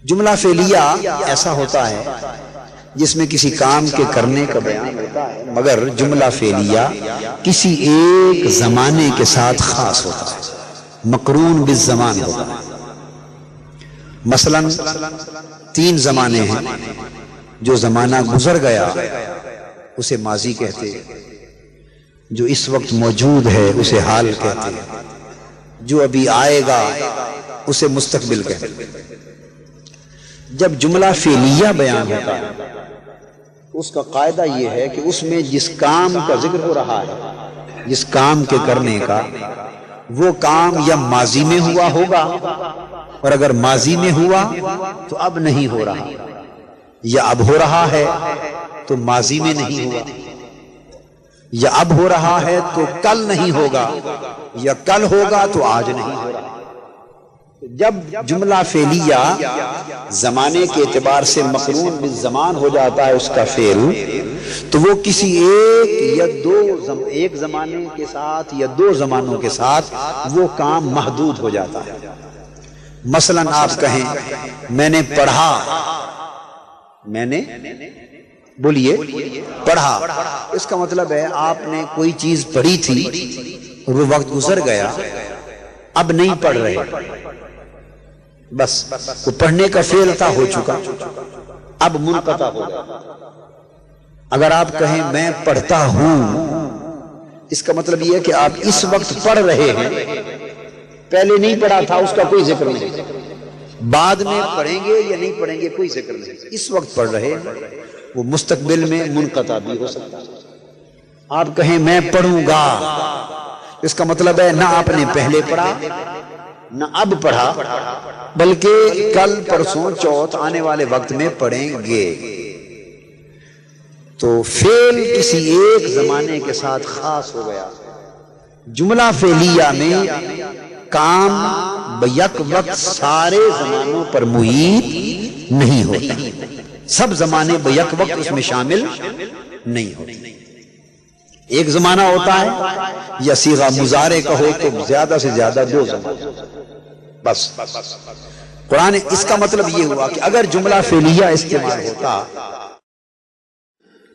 جملہ فعلیہ ایسا ہوتا ہے جس میں کسی کام کے کرنے کا بیان ہوتا ہے، مگر جملہ فعلیہ کسی ایک زمانے کے ساتھ خاص ہوتا ہے، مقرون بالزمان ہوتا ہے۔ مثلا 3 زمانے ہیں، جو زمانہ گزر گیا اسے ماضی کہتے ہیں، جو اس وقت موجود ہے اسے حال کہتے ہیں، جو ابھی آئے گا اسے مستقبل کہتے ہیں۔ جب جملہ فعلیہ بیان ہوتا ہے اس کا قاعدہ یہ ہے کہ اس میں جس کام کا ذکر ہو رہا ہے، جس کام کے کرنے کا، وہ کام یا ماضی میں ہوا ہوگا، اور اگر ماضی میں ہوا تو اب نہیں ہو رہا، یا اب ہو رہا ہے تو ماضی میں نہیں ہوا، یا اب ہو رہا ہے تو کل نہیں ہوگا، یا کل ہوگا تو آج نہیں ہو رہا۔ جب جملہ فعلیہ زمانے کے اعتبار سے مقرون بالزمان ہو جاتا ہے اس کا فعل، تو وہ کسی ایک زمانے کے ساتھ یا 2 زمانوں کے ساتھ وہ کام محدود ہو جاتا ہے۔ مثلا آپ کہیں میں نے پڑھا، میں نے بولیے پڑھا، اس کا مطلب ہے آپ نے کوئی چیز پڑھی تھی اور وہ وقت گزر گیا، اب نہیں پڑھ رہے، بس وہ پڑھنے کا فعل تھا، ہو چکا، اب منقطع ہو گیا۔ اگر آپ کہیں میں پڑھتا ہوں، اس کا مطلب یہ ہے کہ آپ اس وقت پڑھ رہے ہیں، پہلے نہیں پڑھا تھا، اس کا کوئی ذکر نہیں، بعد میں پڑھیں گے یا نہیں پڑھیں گے کوئی ذکر نہیں، اس وقت پڑھ رہے ہیں، وہ مستقبل میں منقطع بھی ہو سکتا ہے۔ آپ کہیں میں پڑھوں گا، اس کا مطلب ہے نہ آپ نے پہلے پڑھا نہ اب پڑھا، بلکہ کل پرسوں چوتھ آنے والے وقت میں پڑھیں گے۔ تو فعل کسی ایک زمانے کے ساتھ خاص ہو گیا۔ جملہ فعلیہ میں کام بیک وقت سارے زمانوں پر محیط نہیں ہوتا، سب زمانے بیک وقت اس میں شامل نہیں ہوتے۔ ایک زمانہ ہوتا ہے، یا صیغہ مضارع کا ہو تو زیادہ سے زیادہ 2 زمانے، بس۔ قرآن اس کا مطلب یہ ہوا کہ اگر جملہ فعلیہ استعمال ہوتا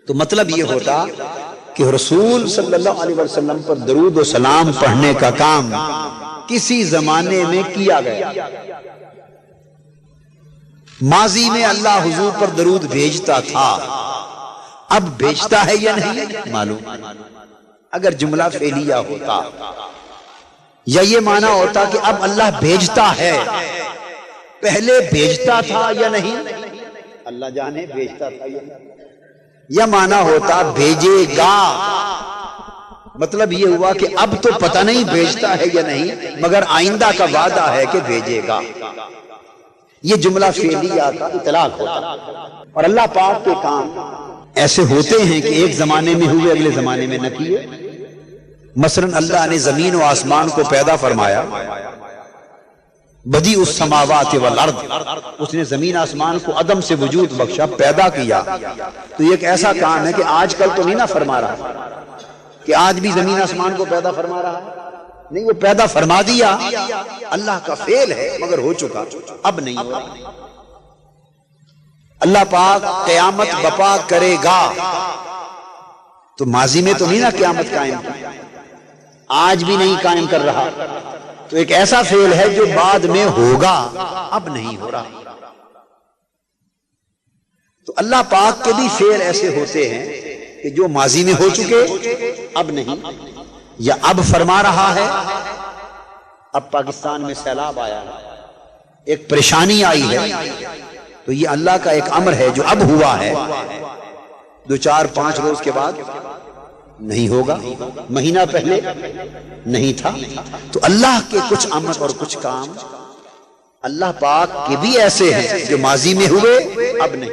تو مطلب یہ ہوتا کہ رسول صلی اللہ علیہ وسلم پر درود و سلام پڑھنے کا کام کسی زمانے میں کیا گیا، ماضی میں اللہ حضور پر درود بھیجتا تھا، اب بھیجتا ہے یا نہیں معلوم۔ اگر جملہ فعلیہ ہوتا یا یہ معنی ہوتا کہ اب اللہ بھیجتا ہے، پہلے بھیجتا تھا یا نہیں اللہ جانے، بھیجتا تھا یا نہیں، یا معنی ہوتا بھیجے گا، مطلب یہ ہوا کہ اب تو پتہ نہیں بھیجتا ہے یا نہیں، مگر آئندہ کا وعدہ ہے کہ بھیجے گا۔ یہ جملہ فعلیہ کا اطلاق ہوتا، اور اللہ پاک کے کام ایسے ہوتے ہیں کہ ایک زمانے میں ہوئے اگلے زمانے میں نہ کیے۔ مثلا اللہ نے زمین و آسمان کو پیدا فرمایا، بدیع السماوات والارض، اس نے زمین آسمان کو عدم سے وجود بخشا، پیدا کیا۔ تو یہ ایک ایسا کام ہے کہ آج کل تو نہیں نہ فرما رہا کہ آج بھی زمین آسمان کو پیدا فرما رہا ہے، نہیں، وہ پیدا فرما دیا، اللہ کا فعل ہے مگر ہو چکا، اب نہیں ہو رہا۔ اللہ پاک قیامت بپا کرے گا، تو ماضی میں تو نہیں نا قیامت قائم کی، آج بھی نہیں قائم کر رہا، تو ایک ایسا فعل ہے جو بعد میں ہوگا، اب نہیں ہو رہا۔ تو اللہ پاک کے بھی فعل ایسے ہوتے ہیں کہ جو ماضی میں ہو چکے، اب نہیں، یا اب فرما رہا ہے۔ اب پاکستان میں سیلاب آیا ہے، ایک پریشانی آئی ہے، تو یہ اللہ کا ایک امر ہے جو اب ہوا ہے، 2-4-5 روز کے بعد نہیں ہوگا، مہینہ پہلے نہیں تھا۔ تو اللہ کے کچھ امر اور کچھ کام اللہ پاک کے بھی ایسے ہیں جو ماضی میں ہوئے، اب نہیں،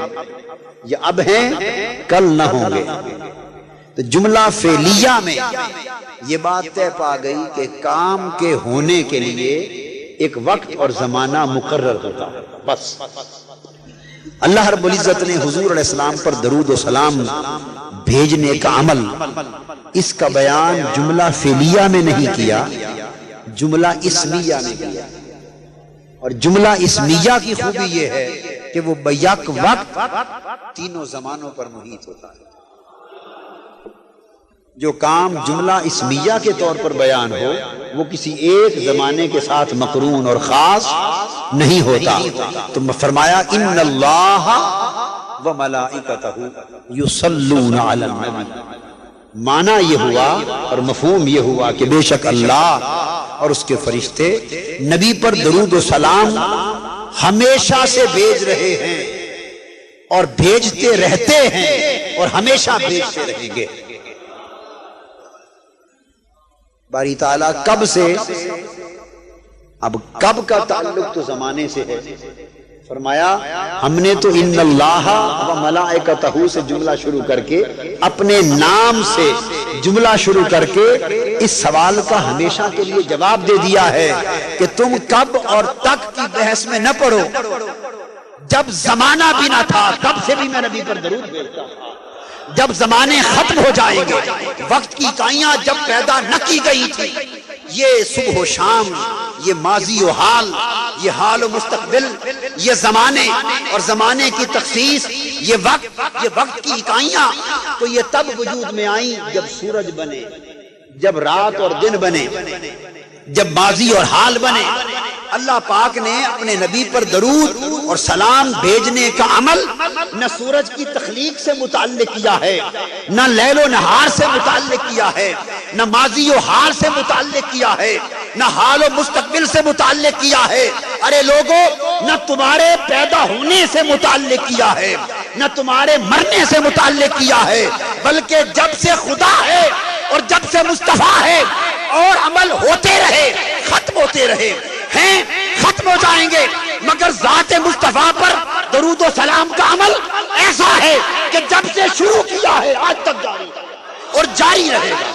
یا اب ہیں کل نہ ہوں گے۔ تو جملہ فعلیہ میں یہ بات طے پا گئی کہ کام کے ہونے کے لیے ایک وقت اور زمانہ مقرر ہوتا ہے، بس۔ اللہ رب العزت نے حضور علیہ السلام پر درود و سلام بھیجنے کا عمل، اس کا بیان جملہ فعلیہ میں نہیں کیا، جملہ اسمیہ میں کیا۔ اور جملہ اسمیہ کی خوبی یہ ہے کہ وہ بیک وقت تینوں زمانوں پر محیط ہوتا ہے۔ جو کام جملہ اسمیہ کے طور پر بیان ہو وہ کسی ایک زمانے کے ساتھ مقرون اور خاص نہیں ہوتا۔ تو فرمایا ان اللہ وملائکتہ یصلون علی النبی، معنی یہ ہوا اور مفہوم یہ ہوا کہ بے شک اللہ اور اس کے فرشتے نبی پر درود و سلام ہمیشہ سے بھیج رہے ہیں اور بھیجتے رہتے ہیں اور ہمیشہ بھیجتے رہیں گے۔ باری تعالیٰ کب سے، اب کب کا تعلق تو زمانے سے ہے۔ فرمایا ہم نے تو ان اللہ و ملائکتہ سے جملہ شروع کر کے اپنے نام سے جملہ شروع کر کے اس سوال کا ہمیشہ کے لیے جواب دے دیا ہے کہ تم کب اور تک کی بحث میں نہ پڑو۔ جب زمانہ بھی نہ تھا تب سے بھی میں نبی پر درود بھیجتا تھا۔ جب زمانے ختم ہو جائیں گے، وقت کی اکائیاں جب پیدا نہ کی گئی تھی، یہ صبح و شام، یہ ماضی و حال، یہ حال و مستقبل، یہ زمانے اور زمانے کی تخصیص، یہ وقت کی اکائیاں تو یہ تب وجود میں آئیں جب سورج بنے، جب رات اور دن بنے، جب ماضی اور حال بنے۔ اللہ پاک نے اپنے نبی پر درود اور سلام بھیجنے کا عمل نہ سورج کی تخلیق سے متعلق کیا ہے، نہ لیل و نہار سے متعلق کیا ہے، نہ ماضی و حال سے متعلق کیا ہے، نہ حال و مستقبل سے متعلق کیا ہے۔ ارے لوگوں، نہ تمہارے پیدا ہونے سے متعلق کیا ہے، نہ تمہارے مرنے سے متعلق کیا ہے، بلکہ جب سے خدا ہے اور جب سے مصطفیٰ ہے اور عمل ہوتے رہے، ختم ہوتے رہے ہیں، ختم ہو جائیں گے، مگر ذات مصطفیٰ پر درود و سلام کا عمل ایسا ہے کہ جب سے شروع کیا ہے آج تک جاری اور جاری رہے گا۔